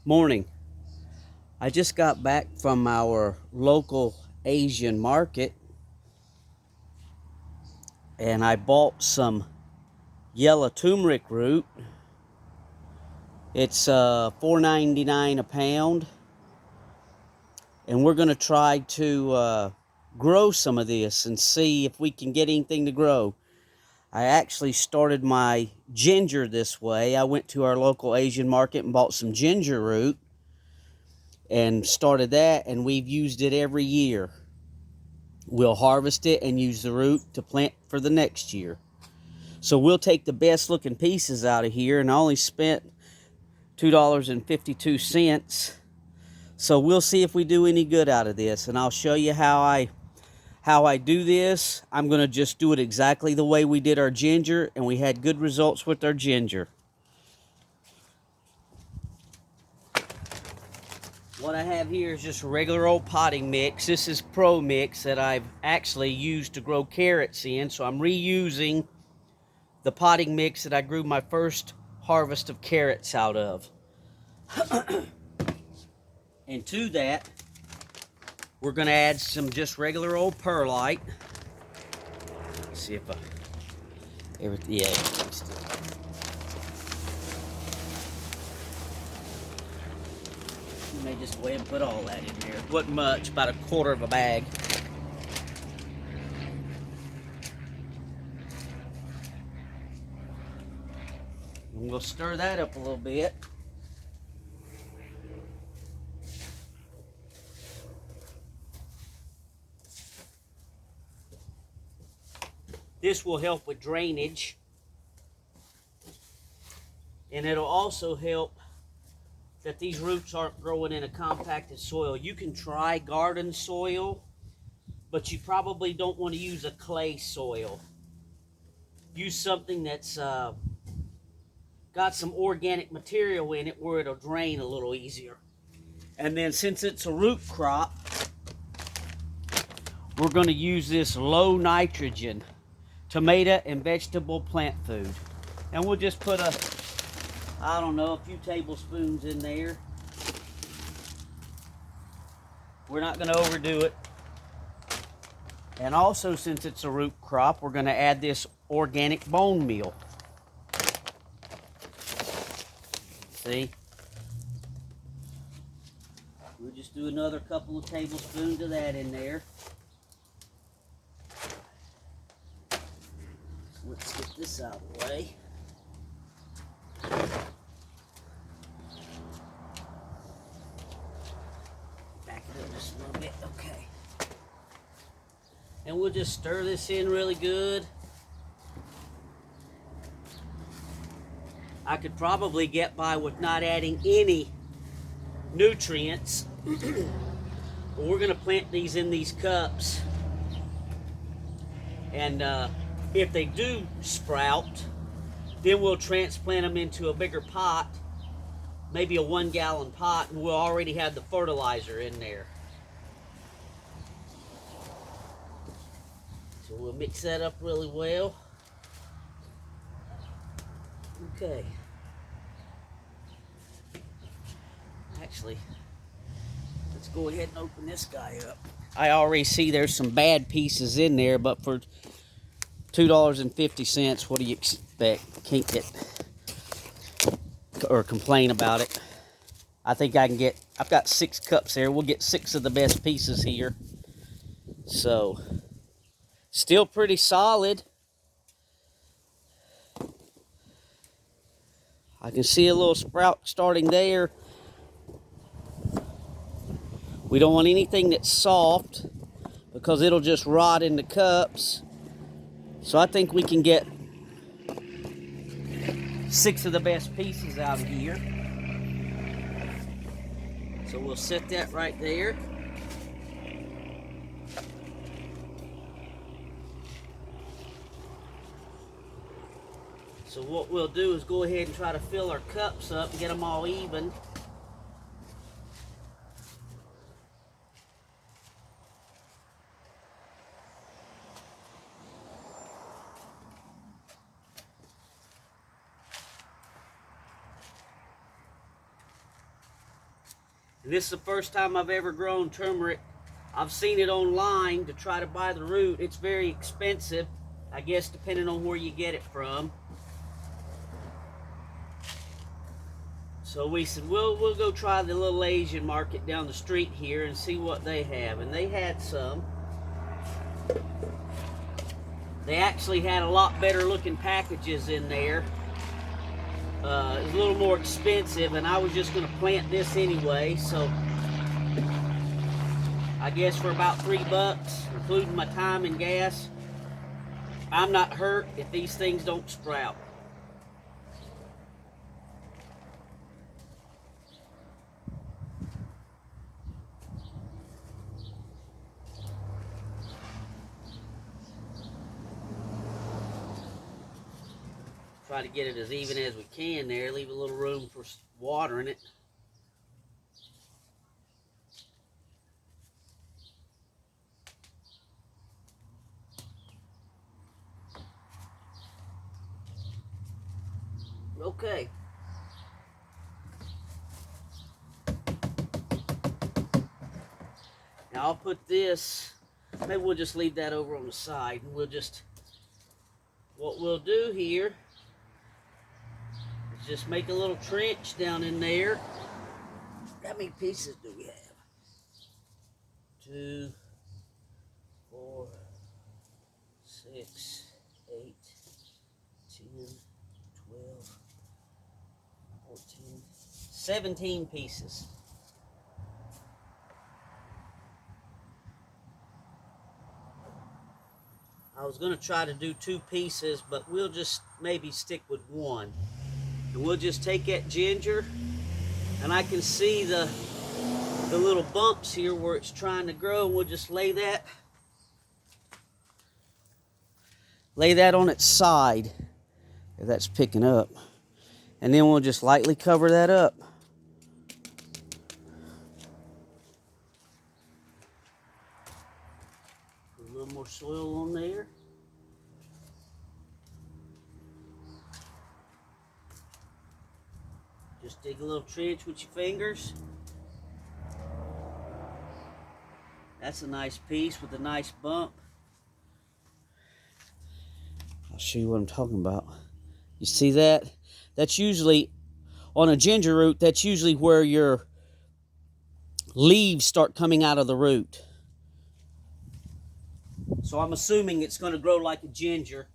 Morning. I just got back from our local Asian market and I bought some yellow turmeric root. It's $4.99 a pound, and we're going to try to grow some of this and see if we can get anything to grow. I actually started my ginger this way. I went to our local Asian market and bought some ginger root and started that, and we've used it every year. We'll harvest it and use the root to plant for the next year. So we'll take the best looking pieces out of here, and I only spent $2.52. So we'll see if we do any good out of this, and I'll show you how I do this. I'm going to just do it exactly the way we did our ginger, and we had good results with our ginger. What I have here is just a regular old potting mix. This is Pro Mix that I've actually used to grow carrots in, so I'm reusing the potting mix that I grew my first harvest of carrots out of. And to that, we're going to add some just regular old perlite. Let's see if everything, yeah. You may just go ahead and put all that in there. It wasn't much, about a quarter of a bag. And we'll stir that up a little bit. This will help with drainage, and it'll also help that these roots aren't growing in a compacted soil. You can try garden soil, but you probably don't want to use a clay soil. Use something that's got some organic material in it where it'll drain a little easier. And then since it's a root crop, we're going to use this low nitrogen tomato and vegetable plant food. And we'll just put I don't know, a few tablespoons in there. We're not going to overdo it. And also, since it's a root crop, we're going to add this organic bone meal. See? We'll just do another couple of tablespoons of that in there. Let's get this out of the way. Back it up just a little bit, okay. And we'll just stir this in really good. I could probably get by with not adding any nutrients. But we're going to plant these in these cups. And if they do sprout, then we'll transplant them into a bigger pot, maybe a 1-gallon pot, and we'll already have the fertilizer in there. So we'll mix that up really well. Okay. Actually, let's go ahead and open this guy up. I already see there's some bad pieces in there, but for $2.50, what do you expect? Can't get or complain about it. I think I can get, I've got 6 cups there. We'll get 6 of the best pieces here. So, still pretty solid. I can see a little sprout starting there. We don't want anything that's soft because it'll just rot in the cups. So I think we can get 6 of the best pieces out of here. So we'll set that right there. So what we'll do is go ahead and try to fill our cups up and get them all even. And this is the first time I've ever grown turmeric. I've seen it online to try to buy the root. It's very expensive, I guess, depending on where you get it from. So we said, we'll go try the little Asian market down the street here and see what they have. And they had some. They actually had a lot better looking packages in there. It was a little more expensive, and I was just going to plant this anyway, so I guess for about $3, including my time and gas, I'm not hurt if these things don't sprout. Try to get it as even as we can there, leave a little room for watering it. Okay. Now I'll put this, maybe we'll just leave that over on the side, and what we'll do here is just make a little trench down in there. How many pieces do we have? 2, 4, 6, 8, 10, 12, 14, 17 pieces. I was going to try to do 2 pieces, but we'll just maybe stick with 1. And we'll just take that ginger, and I can see the little bumps here where it's trying to grow, and we'll just lay that on its side, if that's picking up. And then we'll just lightly cover that up. Put a little more soil on there. Just dig a little trench with your fingers. That's a nice piece with a nice bump. I'll show you what I'm talking about. You see that? That's usually, on a ginger root, that's usually where your leaves start coming out of the root. So I'm assuming it's going to grow like a ginger,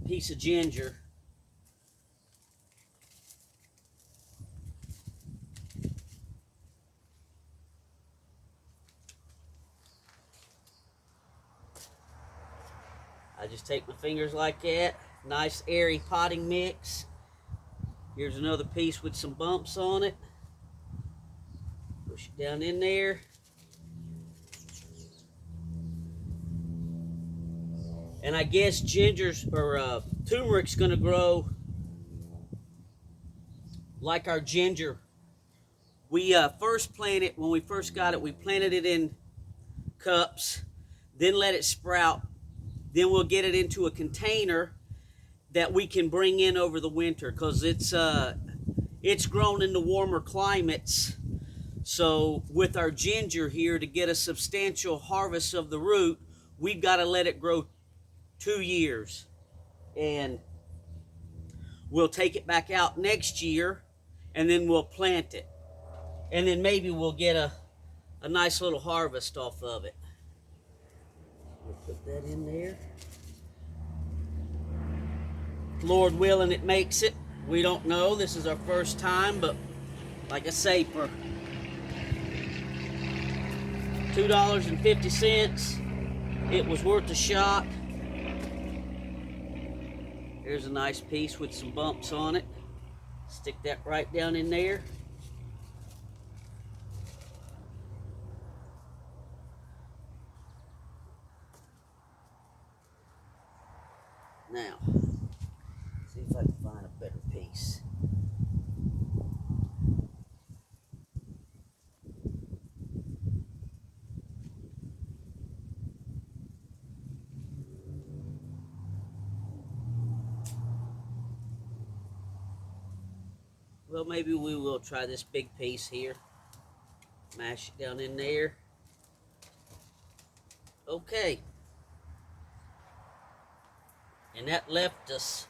piece of ginger. I just take my fingers like that. Nice airy potting mix. Here's another piece with some bumps on it. Push it down in there. And I guess turmeric's going to grow like our ginger. We first planted, when we first got it, we planted it in cups, then let it sprout. Then we'll get it into a container that we can bring in over the winter, because it's grown in the warmer climates. So with our ginger here, to get a substantial harvest of the root, we've got to let it grow 2 years. And we'll take it back out next year, and then we'll plant it. And then maybe we'll get a nice little harvest off of it. We'll put that in there. Lord willing, it makes it. We don't know. This is our first time, but like I say, for $2.50, it was worth a shot. Here's a nice piece with some bumps on it. Stick that right down in there. Now, see if I can find a better piece. Well, maybe we will try this big piece here. Mash it down in there. Okay. And that left us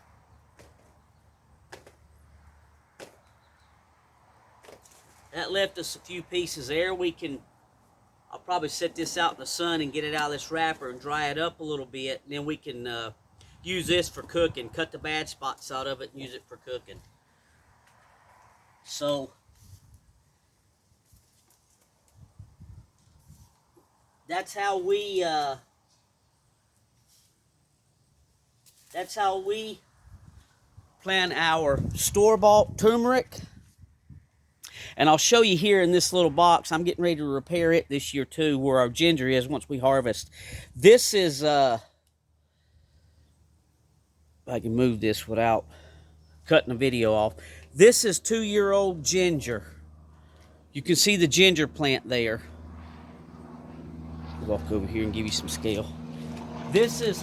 a few pieces there. I'll probably set this out in the sun and get it out of this wrapper and dry it up a little bit. And then we can use this for cooking. Cut the bad spots out of it and use it for cooking. So that's how we plan our store-bought turmeric. And I'll show you here in this little box. I'm getting ready to repair it this year too, where our ginger is once we harvest. This is, if I can move this without cutting the video off. This is 2-year-old ginger. You can see the ginger plant there. I'll walk over here and give you some scale. This is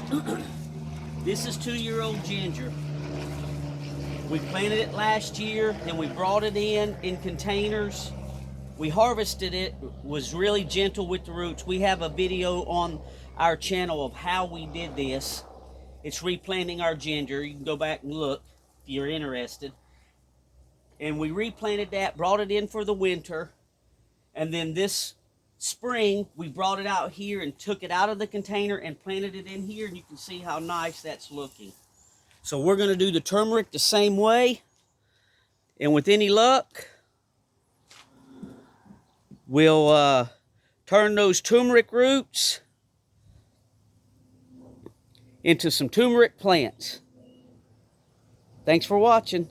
2-year-old ginger. We planted it last year, then we brought it in containers. We harvested it, was really gentle with the roots. We have a video on our channel of how we did this. It's replanting our ginger. You can go back and look if you're interested. And we replanted that, brought it in for the winter. And then this spring, we brought it out here and took it out of the container and planted it in here. And you can see how nice that's looking. So we're going to do the turmeric the same way. And with any luck, we'll turn those turmeric roots into some turmeric plants. Thanks for watching.